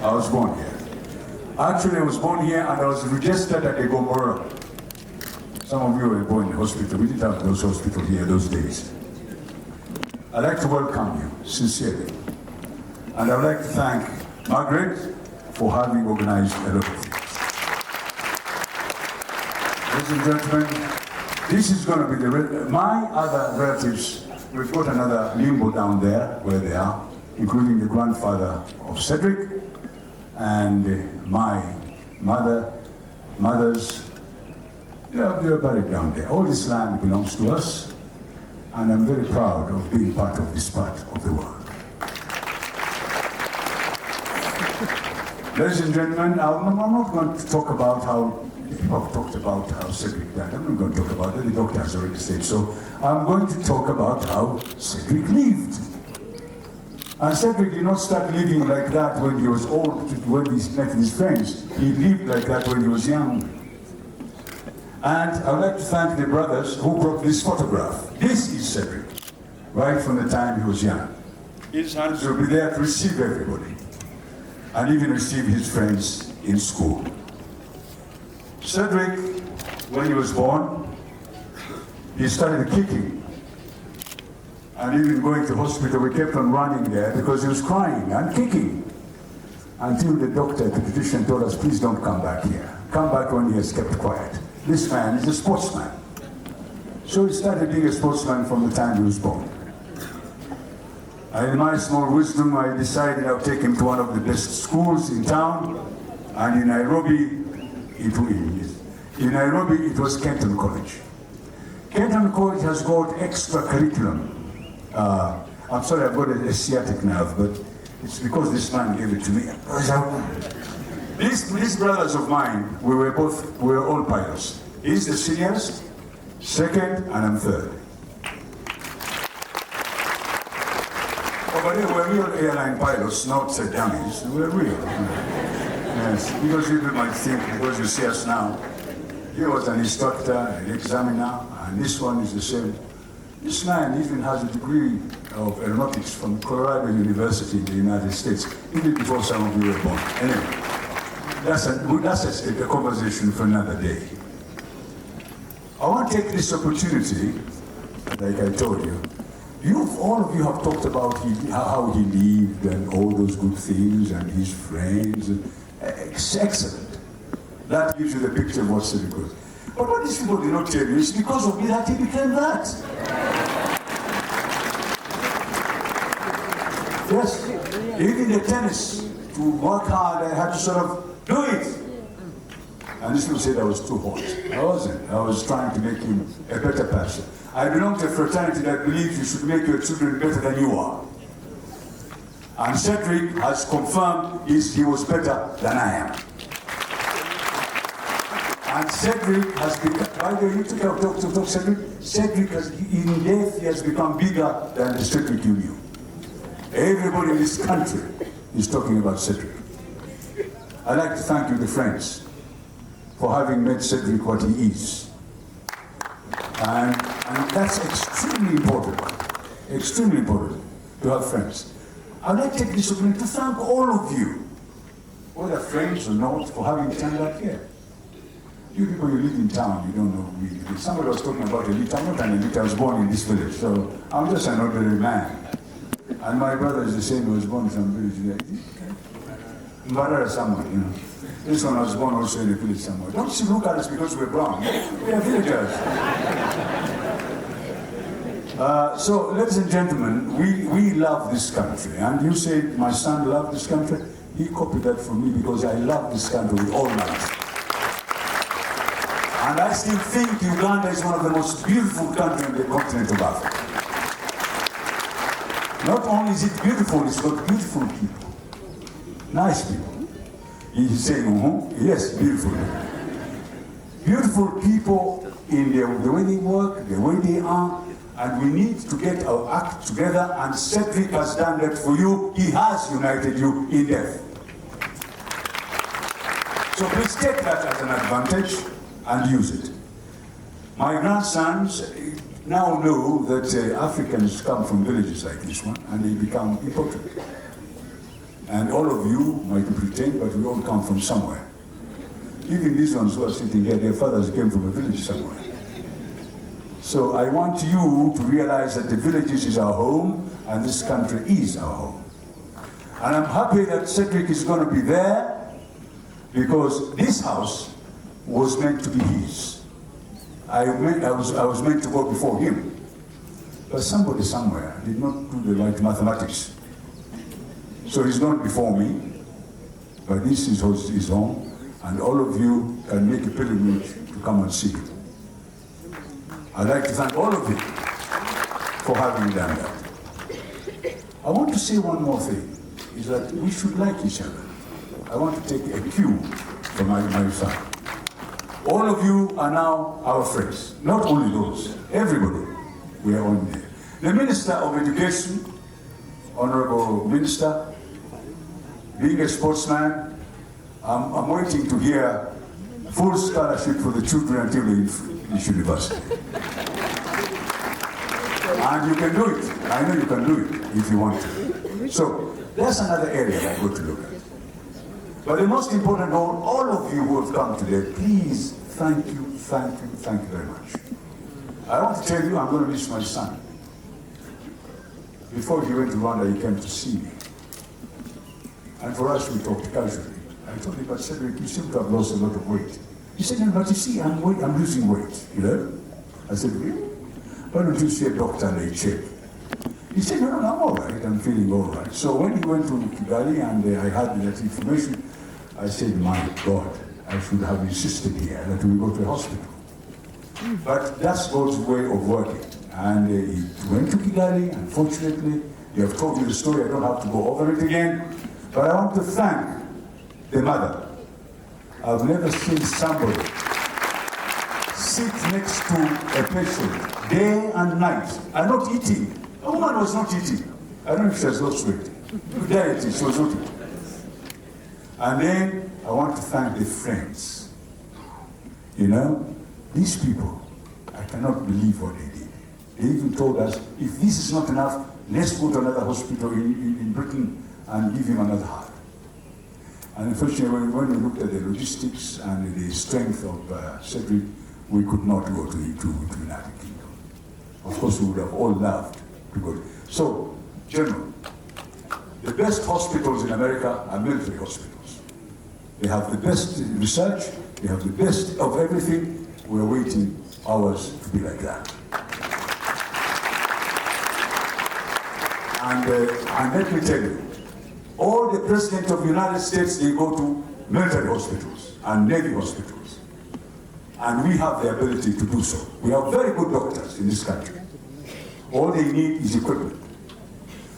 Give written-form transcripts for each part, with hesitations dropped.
I was born here. Actually, I was born here and I was registered at the Gomorrah. Some of you were born in the hospital. We didn't have those hospitals here those days. I'd like to welcome you, sincerely. And I'd like to thank Margaret for having organized a lot of things. Ladies and gentlemen, this is going to be my other relatives. We've got another limbo down there where they are, including the grandfather of Cedric and my mother's. They're buried down there. All this land belongs to us, and I'm very proud of being part of this part of the world. Ladies and gentlemen, I'm not going to talk about how people have talked about how Cedric died. I'm not going to talk about it. The doctor has already said so. I'm going to talk about how Cedric lived. And Cedric did not start living like that when he was old, when he met his friends. He lived like that when he was young. And I would like to thank the brothers who brought this photograph. This is Cedric, right from the time he was young. His hands will be there to receive everybody, and even receive his friends in school. Cedric, when he was born, he started kicking. And even going to hospital, we kept on running there because he was crying and kicking. Until the doctor, the physician told us, please don't come back here. Come back when he has kept quiet. This man is a sportsman. So he started being a sportsman from the time he was born. And in my small wisdom, I decided I'll take him to one of the best schools in town. And in Nairobi, it was Kenton College. Kenton College has got extra curriculum. I'm sorry, I've got a sciatic nerve, but it's because this man gave it to me. These brothers of mine, we were all pilots. He's the seniors, second, and I'm third. Oh, but they were real airline pilots, not dummies. We were real. Yes, because people might think, because you see us now, he was an instructor, an examiner, and this one is the same. This man even has a degree of aeronautics from Colorado University in the United States, even before some of you were born. Anyway, that's a conversation for another day. I want to take this opportunity, like I told you, all of you have talked about how he lived and all those good things and his friends. It's excellent. That gives you the picture of what Cedric was. But what these people did not tell you is because of me that he became that. Yes, even the tennis, to work hard, I had to sort of do it. And these people said I was too hot. I wasn't. I was trying to make him a better person. I belong to a fraternity that believes you should make your children better than you are. And Cedric has confirmed he was better than I am. And Cedric has become, by the way, you took out to Cedric. Cedric has, in death, he has become bigger than the Cedric you knew. Everybody in this country is talking about Cedric. I'd like to thank you, the friends, for having made Cedric what he is. And that's extremely important to have friends. I'd like to take this opportunity to thank all of you, whether friends or not, for having turned up here. You people, you live in town, you don't know who we live. Somebody was talking about elite. I'm not an elite, I was born in this village, so I'm just an ordinary man. And my brother is the same, he was born in some village. Mbarara somewhere, you know. This one was born also in a village somewhere. Don't you look at us because we're brown. We are villagers. So, ladies and gentlemen, we love this country. And you say my son loved this country. He copied that from me because I love this country with all my heart. And I still think Uganda is one of the most beautiful countries on the continent of Africa. Not only is it beautiful, it's got beautiful people. Nice people. He's saying, yes, beautiful people. Beautiful people in the way they work, the way they are, and we need to get our act together, and Cedric has done that for you. He has united you in death. So please take that as an advantage and use it. My grandsons now know that Africans come from villages like this one, and they become important. And all of you might pretend, but we all come from somewhere. Even these ones who are sitting here, their fathers came from a village somewhere. So I want you to realize that the villages is our home, and this country is our home. And I'm happy that Cedric is going to be there, because this house was meant to be his. I was meant to go before him. But somebody somewhere did not do the right mathematics. So he's not before me, but this is his home, and all of you can make a pilgrimage to come and see it. I'd like to thank all of you for having done that. I want to say one more thing, is that we should like each other. I want to take a cue from my son. All of you are now our friends, not only those, everybody. We are on there. The Minister of Education, Honorable Minister, being a sportsman, I'm waiting to hear full scholarship for the children until they finish university. And you can do it. I know you can do it if you want to. So that's another area that I go to look at. But the most important of all of you who have come today, please, thank you very much. I want to tell you, I'm going to miss my son. Before he went to Rwanda, he came to see me. And for us, we talked casually. I told him, but Cedric, you seem to have lost a lot of weight. He said, no, but you see, I'm losing weight, you know? I said, really? Why don't you see a doctor and a check? He said, no, I'm all right, I'm feeling all right. So when he went to Kigali and I had that information, I said, my God, I should have insisted here that we go to a hospital. But that's God's way of working. And he went to Kigali, unfortunately. You have told me the story, I don't have to go over it again. But I want to thank the mother. I've never seen somebody sit next to a patient day and night and not eating. A woman was not eating. I don't know if she has lost weight. Diet, she was not eating. And then I want to thank the friends. You know, these people, I cannot believe what they did. They even told us, if this is not enough, let's go to another hospital in Britain and give him another heart. And unfortunately, when we looked at the logistics and the strength of Cedric, we could not go to the United Kingdom. Of course, we would have all loved to go. So, General, the best hospitals in America are military hospitals. They have the best research, they have the best of everything. We're waiting ours to be like that. And let me tell you, all the presidents of the United States, they go to military hospitals and Navy hospitals. And we have the ability to do so. We have very good doctors in this country. All they need is equipment.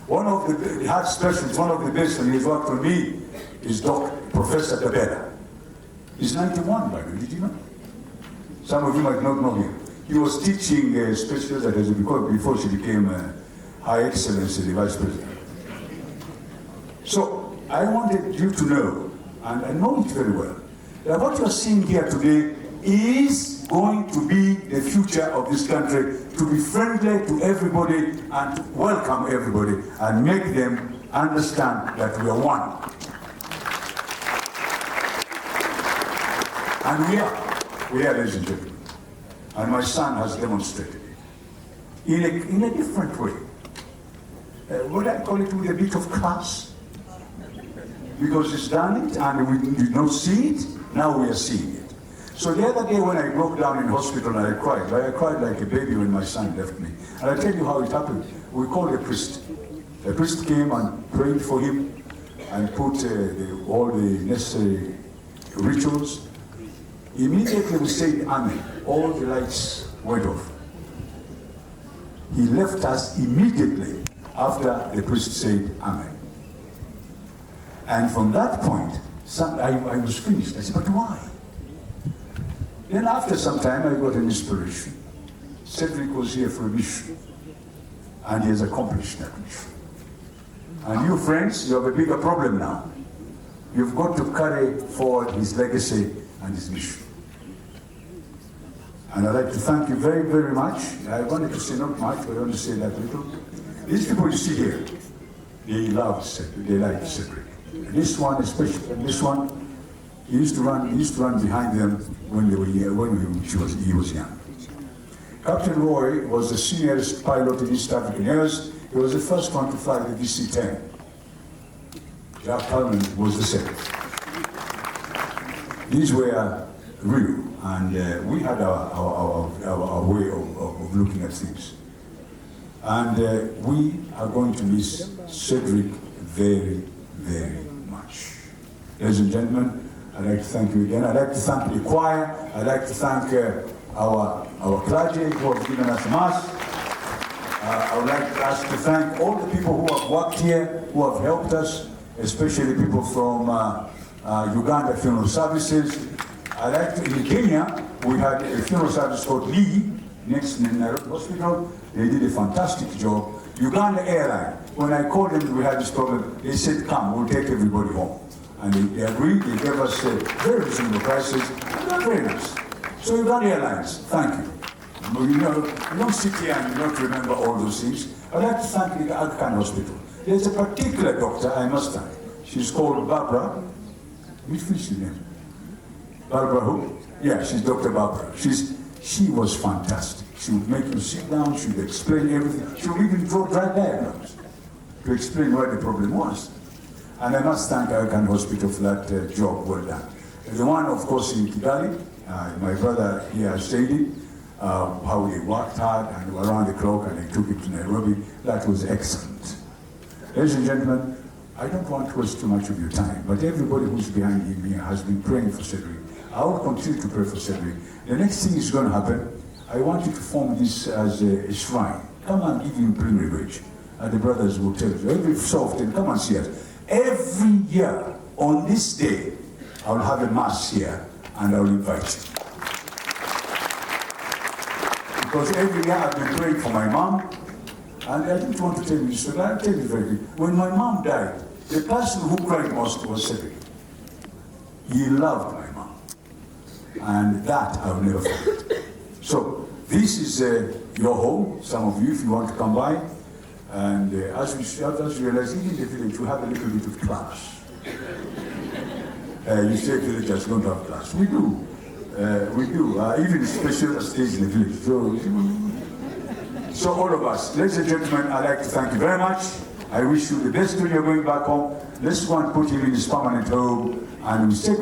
One of the heart specialists, one of the best, and he's worked for me, is Professor Tabela. He's 91, by the way, did you know? Some of you might not know him. He was teaching specialists before she became High Excellency, the Vice President. So I wanted you to know, and I know it very well, that what you're seeing here today is going to be the future of this country, to be friendly to everybody and to welcome everybody and make them understand that we are one. And we are, ladies and gentlemen. And my son has demonstrated it in a different way. What I call it with a bit of class. Because he's done it and we did not see it, now we are seeing it. So the other day when I broke down in hospital and I cried like a baby when my son left me. And I tell you how it happened. We called a priest. A priest came and prayed for him and put all the necessary rituals. Immediately we said amen. All the lights went off. He left us immediately after the priest said amen. And from that point, I was finished. I said, but why? Then after some time, I got an inspiration. Cedric was here for a mission, and he has accomplished that mission. And you friends, you have a bigger problem now. You've got to carry forward his legacy and his mission. And I'd like to thank you very, very much. I wanted to say not much, but I want to say that little. These people you see here, they love Cedric, they like Cedric. This one especially, and this one, he used to run behind them when they were he was young. Captain Roy was the seniorest pilot in East African Airs. He was the first one to fly the DC-10. Jack Coleman was the second. These were real, and we had our way of looking at things. And we are going to miss Cedric very, very much. Ladies and gentlemen, I'd like to thank you again. I'd like to thank the choir. I'd like to thank our clergy who have given us mass. I would like to thank all the people who have worked here, who have helped us, especially people from Uganda Funeral Services. I like to, in Kenya, we had a funeral service called Lee, next to Nairobi Hospital. They did a fantastic job. Uganda Airline, when I called them, we had this problem, they said, come, we'll take everybody home. And they agreed, they gave us very reasonable prices, and they're very nice. So Uganda Airlines, thank you. You know, you don't sit here and you don't remember all those things. I'd like to thank the Aga Khan Hospital. There's a particular doctor I must thank. She's called Barbara. Which is her name? Barbara who? Yeah, she's Dr. Barbara. She was fantastic. She would make you sit down, she would explain everything. She would even draw dry diagrams to explain what the problem was. And I must thank Aga Khan Hospital for that job well done. The one, of course, in Kigali, my brother here stated how they worked hard and were around the clock and they took it to Nairobi. That was excellent. Ladies and gentlemen, I don't want to waste too much of your time, but everybody who's behind me has been praying for Cedric. I will continue to pray for Cedric. The next thing is going to happen. I want you to form this as a shrine. Come and give him pilgrimage. And the brothers will tell you. Every so often, come and see us. Every year, on this day, I will have a mass here and I will invite you. Because every year I've been praying for my mom, and I didn't want to tell you this, but I'll tell you very quickly. When my mom died, the person who cried most was Cedric. He loved my mom. And that I will never forget. So, this is your home, some of you, if you want to come by. And as you realize, even in the village, we have a little bit of class. You say villagers don't have class. We do. We do. Even special stays in the village. So all of us, ladies and gentlemen, I'd like to thank you very much. I wish you the best when you're going back home. Let's go and put him in his permanent home and we say